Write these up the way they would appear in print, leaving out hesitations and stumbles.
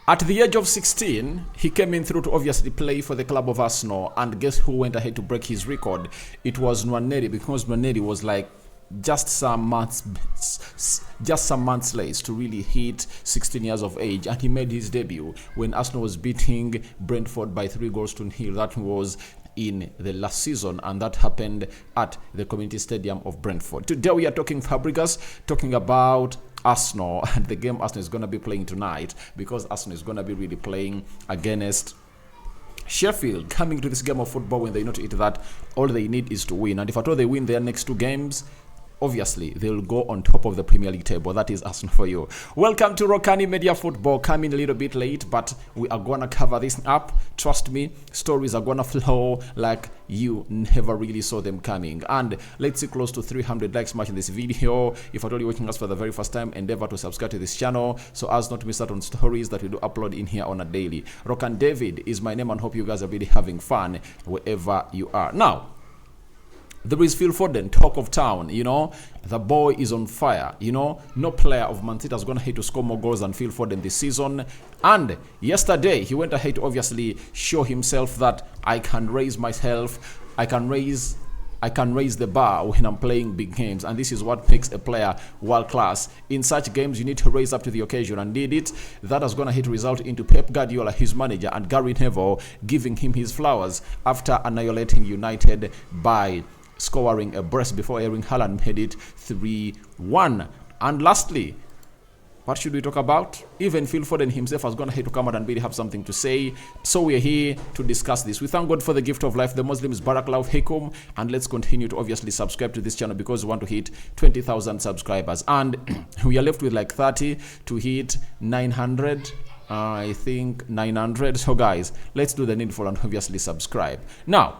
At the age of 16, he came in through to obviously play for the club of Arsenal, and guess who went ahead to break his record? It was Nwaneri, because Nwaneri was like just some months late to really hit 16 years of age, and he made his debut when Arsenal was beating Brentford by 3-0. That was in the last season, and that happened at the Community Stadium of Brentford. Today we are talking Fabregas, talking about Arsenal and the game Arsenal is going to be playing tonight, because Arsenal is going to be really playing against Sheffield, coming to this game of football when they know to it that all they need is to win, and if at all they win their next two games, obviously they'll go on top of the Premier League table. That is Arsenal for you. Welcome to Rokani Media Football. Coming a little bit late, but we are gonna cover this up. Trust me, stories are gonna flow like you never really saw them coming. And let's see close to 300 likes much in this video. If at all you're watching us for the very first time, endeavor to subscribe to this channel so as not to miss out on stories that we do upload in here on a daily. Rokani David is my name, and hope you guys are really having fun wherever you are. Now, there is Phil Foden, talk of town, you know. The boy is on fire, you know. No player of Man City is going to hit to score more goals than Phil Foden this season. And yesterday, he went ahead to obviously show himself that I can raise myself, I can raise the bar when I'm playing big games, and this is what makes a player world class. In such games, you need to raise up to the occasion, and did it. That is going to result into Pep Guardiola, his manager, and Gary Neville giving him his flowers after annihilating United by scoring a brace before Erling Haaland made it 3-1. And lastly, what should we talk about? Even Phil Foden himself has gone ahead to come out and really have something to say. So we're here to discuss this. We thank God for the gift of life. The Muslims Barakallahu Fikum, and let's continue to obviously subscribe to this channel because we want to hit 20,000 subscribers. And we are left with like 30 to hit 900. I think 900. So guys, let's do the needful and obviously subscribe. Now,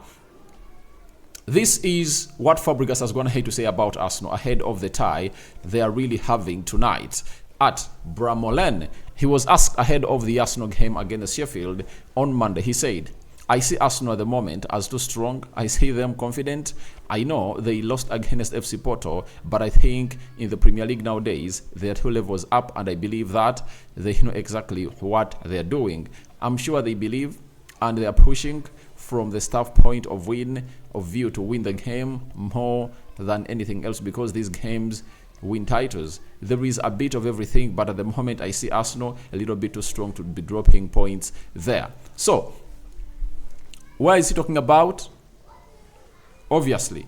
this is what Fabregas has gone ahead to say about Arsenal ahead of the tie they are really having tonight at Bramall. He was asked ahead of the Arsenal game against Sheffield on Monday. He said, I see Arsenal at the moment as too strong. I see them confident. I know they lost against FC Porto, but I think in the Premier League nowadays, they're 2 levels up, and I believe that they know exactly what they're doing. I'm sure they believe, and they are pushing from the staff point of view to win the game more than anything else, because these games win titles. There is a bit of everything, but at the moment I see Arsenal a little bit too strong to be dropping points there. So, what is he talking about? Obviously,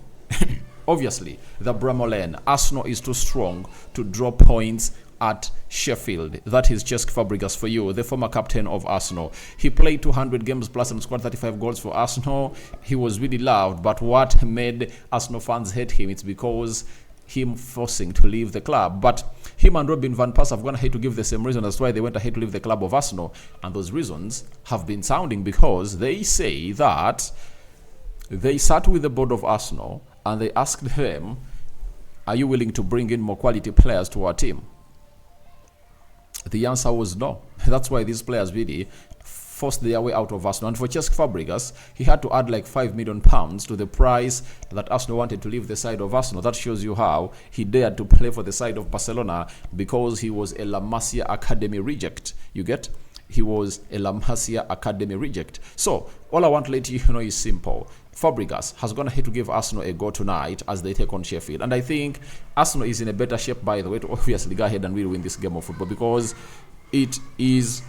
the Bramall. Arsenal is too strong to drop points at Sheffield. That is just Fabregas for you, the former captain of Arsenal. He played 200 games plus and scored 35 goals for Arsenal. He was really loved, but what made Arsenal fans hate him, it's because him forcing to leave the club. But him and Robin van Persie have gone ahead to give the same reason as why they went ahead to leave the club of Arsenal, and those reasons have been sounding, because they say that they sat with the board of Arsenal and they asked them, are you willing to bring in more quality players to our team? The answer was no. That's why these players really forced their way out of Arsenal. And for Cesc Fabregas, he had to add like £5 million to the price that Arsenal wanted to leave the side of Arsenal. That shows you how he dared to play for the side of Barcelona, because he was a La Masia Academy reject. You get? He was a La Masia Academy reject. So, all I want to let you know is simple. Fabregas has gone ahead to give Arsenal a go tonight as they take on Sheffield. And I think Arsenal is in a better shape, by the way, to obviously go ahead and really win this game of football, because it is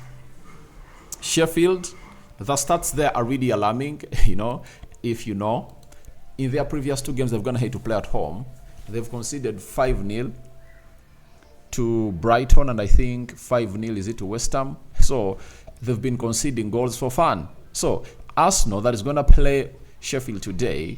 Sheffield. The stats there are really alarming, you know, if you know. In their previous 2 games they've gone ahead to play at home, they've conceded 5-0 to Brighton, and I think 5-0 is it to West Ham. So they've been conceding goals for fun. So Arsenal, that is going to play Sheffield today,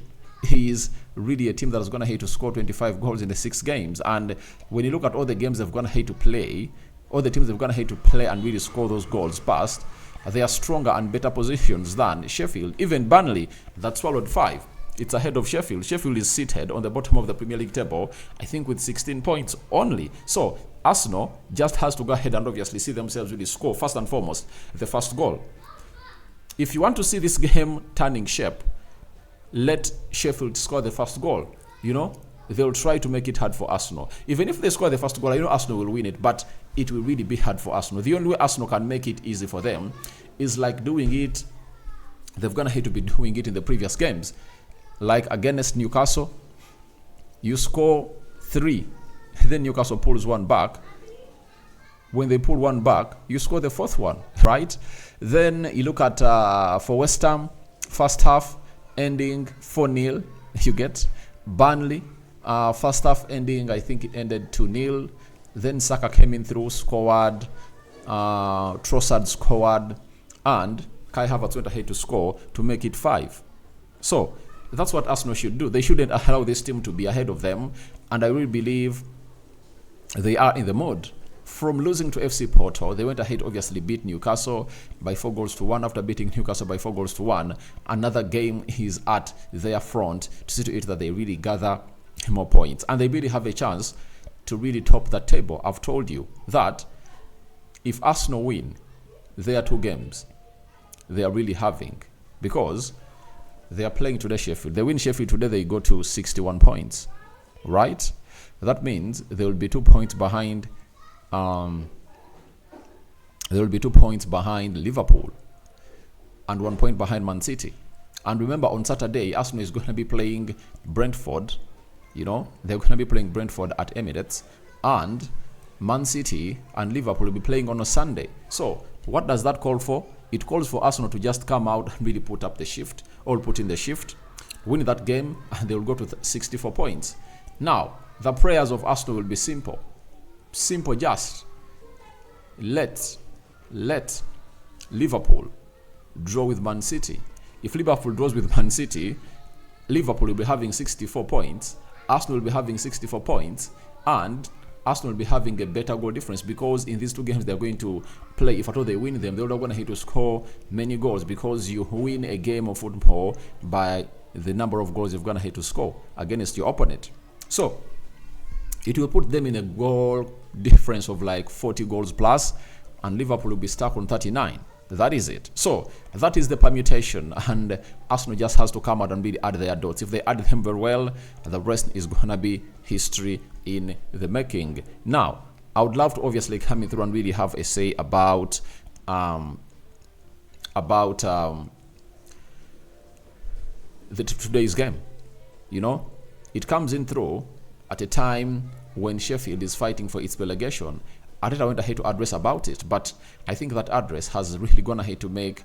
is really a team that is going to hate to score 25 goals in the 6 games. And when you look at all the games they've gone ahead to play, all the teams they've gone ahead to play and really score those goals past, they are stronger and better positions than Sheffield. Even Burnley, that swallowed 5, it's ahead of Sheffield. Sheffield is seated on the bottom of the Premier League table, I think with 16 points only. So Arsenal just has to go ahead and obviously see themselves really score, first and foremost, the first goal. If you want to see this game turning shape, let Sheffield score the first goal. You know, they'll try to make it hard for Arsenal. Even if they score the first goal, Arsenal will win it, but it will really be hard for Arsenal. The only way Arsenal can make it easy for them is like doing it. They've gonna hate to be doing it in the previous games, like against Newcastle. You score 3, then Newcastle pulls one back. When they pull one back, you score the 4th one, right? Then you look at for West Ham, first half ending 4-0. You get Burnley, first half ending, I think it ended 2-0. Then Saka came in through, scored. Trossard scored, and Kai Havertz went ahead to score to make it 5. So that's what Arsenal should do. They shouldn't allow this team to be ahead of them, and I really believe they are in the mood. From losing to FC Porto, they went ahead, obviously beat Newcastle by 4-1. After beating Newcastle by 4-1, another game is at their front to see to it that they really gather more points, and they really have a chance to really top that table. I've told you that if Arsenal win their 2 games, they are really having, because they are playing today Sheffield. They win Sheffield today, they go to 61 points, right? That means they will be 2 points behind. There will be 2 points behind Liverpool and 1 point behind Man City. And remember, on Saturday, Arsenal is going to be playing Brentford. They're going to be playing Brentford at Emirates, and Man City and Liverpool will be playing on a Sunday. So what does that call for? It calls for Arsenal to just come out and really put up the shift, or put in the shift, win that game, and they will go to 64 points. Now, the prayers of Arsenal will be simple. Just let Liverpool draw with Man City. If Liverpool draws with Man City, Liverpool will be having 64 points, Arsenal will be having 64 points, and Arsenal will be having a better goal difference, because in these 2 games they're going to play. If at all they win them, they're not going to hit to score many goals, because you win a game of football by the number of goals you're going to hit to score against your opponent. So it will put them in a goal difference of like 40 goals plus, and Liverpool will be stuck on 39. That is it. So that is the permutation, and Arsenal just has to come out and really add their dots. If they add them very well, the rest is going to be history in the making. Now, I would love to obviously come in through and really have a say about today's game. It comes in through at a time when Sheffield is fighting for its relegation. I went ahead to address about it, but I think that address has really gone ahead to make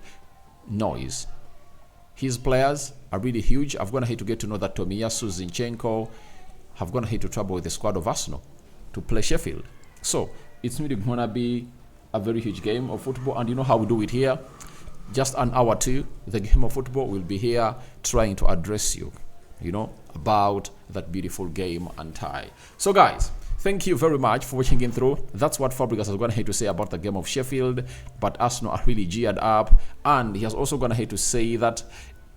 noise. His players are really huge. I've gone ahead to get to know that Tomiyasu, Zinchenko have gone ahead to travel with the squad of Arsenal to play Sheffield. So it's really going to be a very huge game of football, and you know how we do it here. Just an hour to the game of football, we'll be here trying to address you, about that beautiful game and tie. So guys, thank you very much for watching in through. That's what Fabregas has gone ahead to say about the game of Sheffield, but Arsenal are really geared up, and he has also gone ahead to say that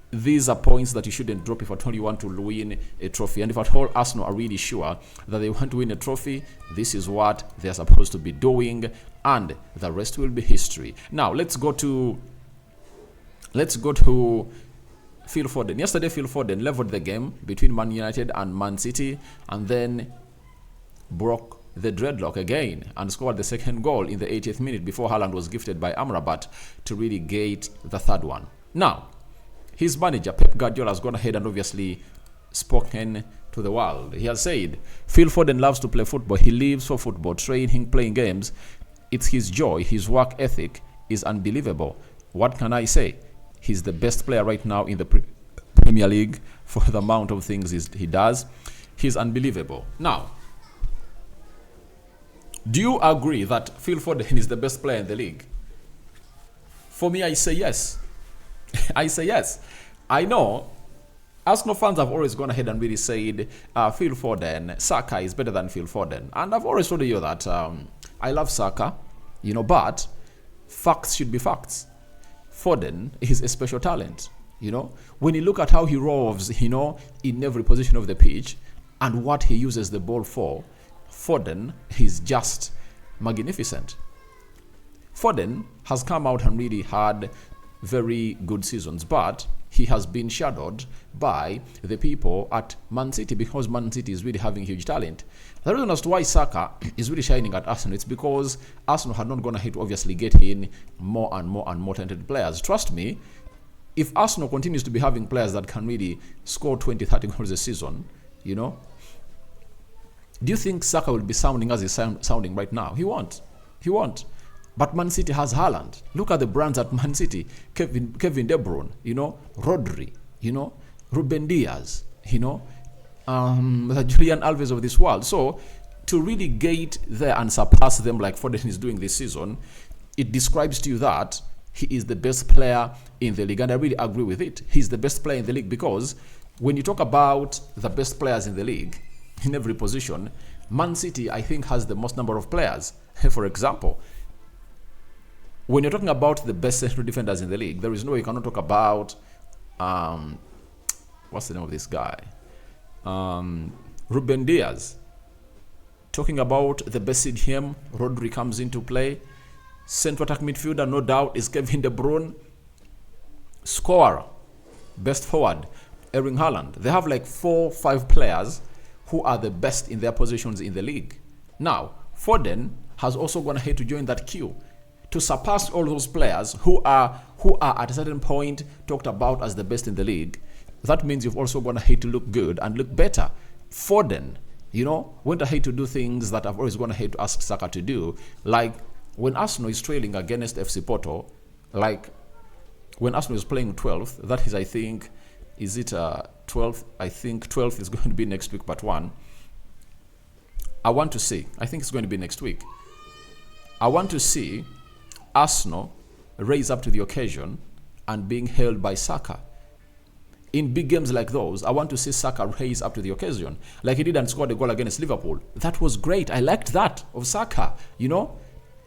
these are points that you shouldn't drop if at all you want to win a trophy. And if at all Arsenal are really sure that they want to win a trophy, this is what they're supposed to be doing, and the rest will be history. Now let's go to Phil Foden. Yesterday, Phil Foden leveled the game between Man United and Man City, and then broke the dreadlock again and scored the second goal in the 80th minute before Haaland was gifted by Amrabat to really gate the 3rd one. Now, his manager, Pep Guardiola, has gone ahead and obviously spoken to the world. He has said, Phil Foden loves to play football. He lives for football, training, playing games. It's his joy. His work ethic is unbelievable. What can I say? He's the best player right now in the Premier League for the amount of things he does. He's unbelievable. Now, do you agree that Phil Foden is the best player in the league? For me, I say yes. I say yes. I know Arsenal fans have always gone ahead and really said Phil Foden, Saka is better than Phil Foden. And I've always told you that I love Saka, but facts should be facts. Foden is a special talent, When you look at how he roves, in every position of the pitch and what he uses the ball for, Foden is just magnificent. Foden has come out and really had very good seasons, but he has been shadowed by the people at Man City, because Man City is really having huge talent. The reason as to why Saka is really shining at Arsenal, it's because Arsenal had not gone ahead to obviously get in more and more talented players. Trust me, if Arsenal continues to be having players that can really score 20, 30 goals a season, you know, do you think Saka will be sounding as he's sounding right now? He won't. He won't. But Man City has Haaland. Look at the brands at Man City. Kevin De Bruyne, you know, Rodri, you know, Ruben Diaz, you know, the Julian Alves of this world. So to really get there and surpass them like Foden is doing this season, it describes to you that he is the best player in the league. And I really agree with it. He's the best player in the league, because when you talk about the best players in the league, in every position, Man City, I think, has the most number of players. For example, when you're talking about the best central defenders in the league, there is no way you cannot talk about, what's the name of this guy? Ruben Diaz. Talking about the best CDM, Rodri comes into play. Central attack midfielder, no doubt, is Kevin De Bruyne. Scorer, best forward, Erling Haaland. They have like 4-5 players who are the best in their positions in the league. Now, Foden has also gone ahead to join that queue to surpass all those players who are at a certain point talked about as the best in the league. That means you've also gone ahead to look good and look better. Foden, you know, went ahead to do things that I've always gone ahead to ask Saka to do. Like when Arsenal is trailing against FC Porto, like when Arsenal is playing 12th, that is, I think, is it 12th? I think 12th is going to be next week, part 1. I want to see, I think it's going to be next week. I want to see Arsenal raise up to the occasion and being held by Saka. In big games like those, I want to see Saka raise up to the occasion, like he did and scored a goal against Liverpool. That was great. I liked that of Saka, you know.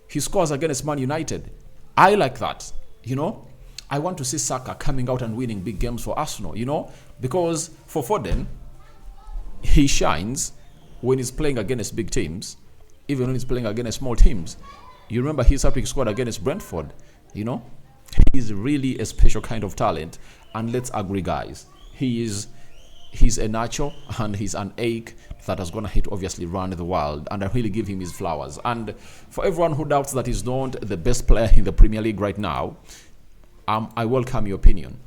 He scores against Man United. I like that, you know. I want to see Saka coming out and winning big games for Arsenal, you know, because for Foden, he shines when he's playing against big teams, even when he's playing against small teams. You remember his hat-trick scored against Brentford, you know. He's really a special kind of talent, and let's agree, guys, he's a natural and he's an ache that has gone ahead to obviously run the world, and I really give him his flowers. And for everyone who doubts that he's not the best player in the Premier League right now, I welcome your opinion.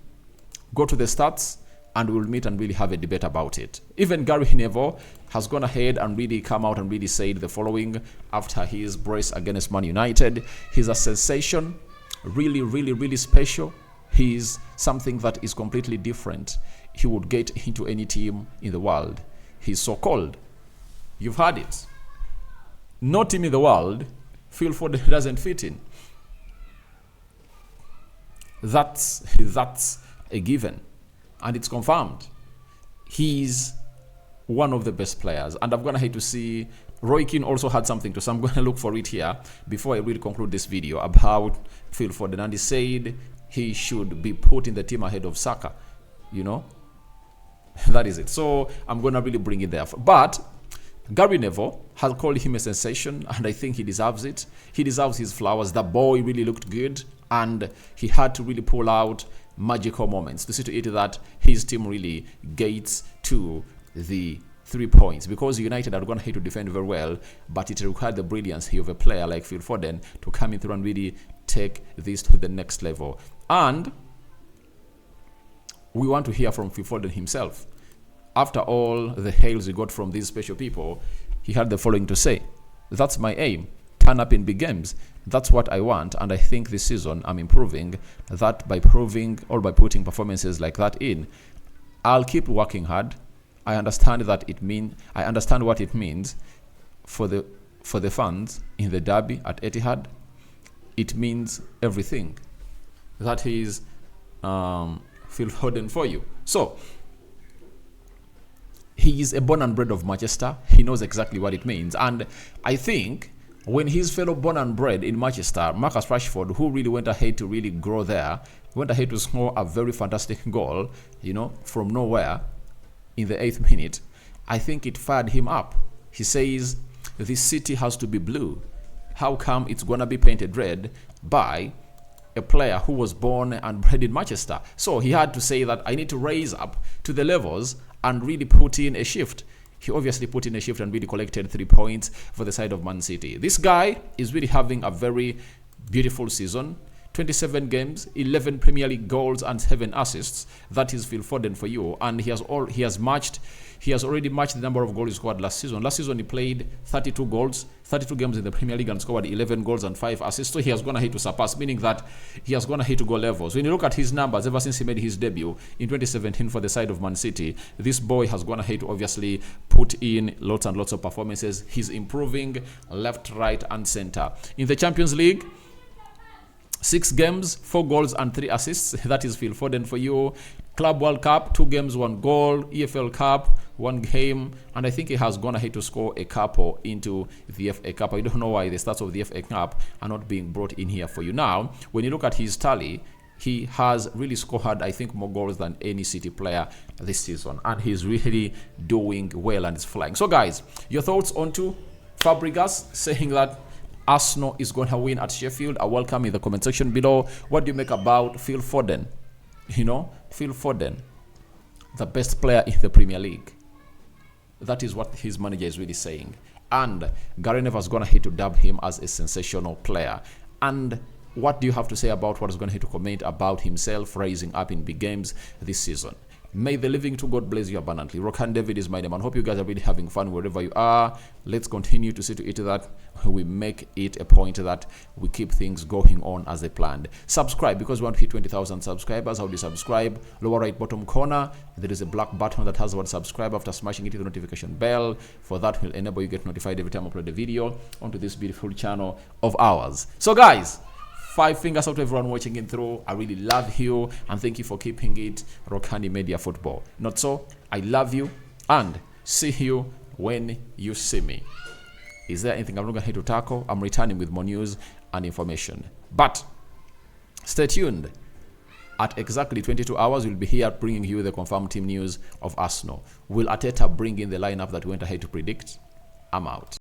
Go to the stats and we'll meet and really have a debate about it. Even Gary Neville has gone ahead and really come out and really said the following after his brace against Man United. He's a sensation, really, really, really special. He's something that is completely different. He would get into any team in the world. He's so cold. You've heard it. No team in the world, Phil Foden doesn't fit in. That's a given, and it's confirmed. He's one of the best players, and I'm gonna hate to see Roy Keane also had something to say. I'm gonna look for it here before I really conclude this video about Phil Foden, and he said he should be put in the team ahead of Saka, you know. That is it. So I'm gonna really bring it there, but Gary Neville has called him a sensation, and I think he deserves it. He deserves his flowers. The boy really looked good, and he had to really pull out magical moments to see to it that his team really gets to the 3 points, because United are going to have to defend very well, but it required the brilliance of a player like Phil Foden to come in through and really take this to the next level. And we want to hear from Phil Foden himself. After all the hails we got from these special people, he had the following to say: "That's my aim. Turn up in big games. That's what I want, and I think this season I'm improving that by proving or by putting performances like that in. I'll keep working hard. I understand what it means for the fans in the derby at Etihad. It means everything." That is Phil Foden for you. So he is a born and bred of Manchester. He knows exactly what it means, and I think when his fellow born and bred in Manchester, Marcus Rashford, who really went ahead to really grow there, went ahead to score a very fantastic goal, you know, from nowhere in the 8th minute, I think it fired him up. He says, this city has to be blue. How come it's going to be painted red by a player who was born and bred in Manchester. So he had to say that I need to raise up to the levels and really put in a shift. He obviously put in a shift and really collected 3 points for the side of Man City. This guy is really having a very beautiful season. 27 games, 11 Premier League goals and 7 assists. That is Phil Foden for you. And he has already matched the number of goals he scored last season. Last season he played 32 goals, 32 games in the Premier League and scored 11 goals and 5 assists. So he has gone ahead to surpass, meaning that he has gone ahead to go levels. When you look at his numbers ever since he made his debut in 2017 for the side of Man City, this boy has gone ahead to obviously put in lots and lots of performances. He's improving left, right and center. In the Champions League, 6 games, 4 goals and 3 assists. That is Phil Foden for you. Club World Cup, 2 games, 1 goal. EFL Cup, 1 game. And I think he has gone ahead to score a couple into the FA Cup. I don't know why the stats of the FA Cup are not being brought in here for you. Now, when you look at his tally, he has really scored, I think, more goals than any City player this season. And he's really doing well and is flying. So, guys, your thoughts on to Fabregas saying that Arsenal is going to win at Sheffield. I welcome in the comment section below. What do you make about Phil Foden? You know, Phil Foden, the best player in the Premier League. That is what his manager is really saying. And Gary Neville is going to hate to dub him as a sensational player. And what do you have to say about what is going to hate to comment about himself rising up in big games this season? May the living to God bless you abundantly. Rokani David is my name, and hope you guys are really having fun wherever you are. Let's continue to see to it that we make it a point that we keep things going on as they planned. Subscribe, because we want to hit 20,000 subscribers. How do you subscribe? Lower right bottom corner, there is a black button that has the word subscribe. After smashing it, the notification bell. For that will enable you get notified every time I upload a video onto this beautiful channel of ours. So, guys, 5 fingers out to everyone watching in through. I really love you and thank you for keeping it Rokani Media Football. Not so, I love you and see you when you see me. Is there anything I'm not going to tackle? I'm returning with more news and information. But stay tuned. At exactly 22 hours, we'll be here bringing you the confirmed team news of Arsenal. Will Arteta bring in the lineup that we went ahead to predict? I'm out.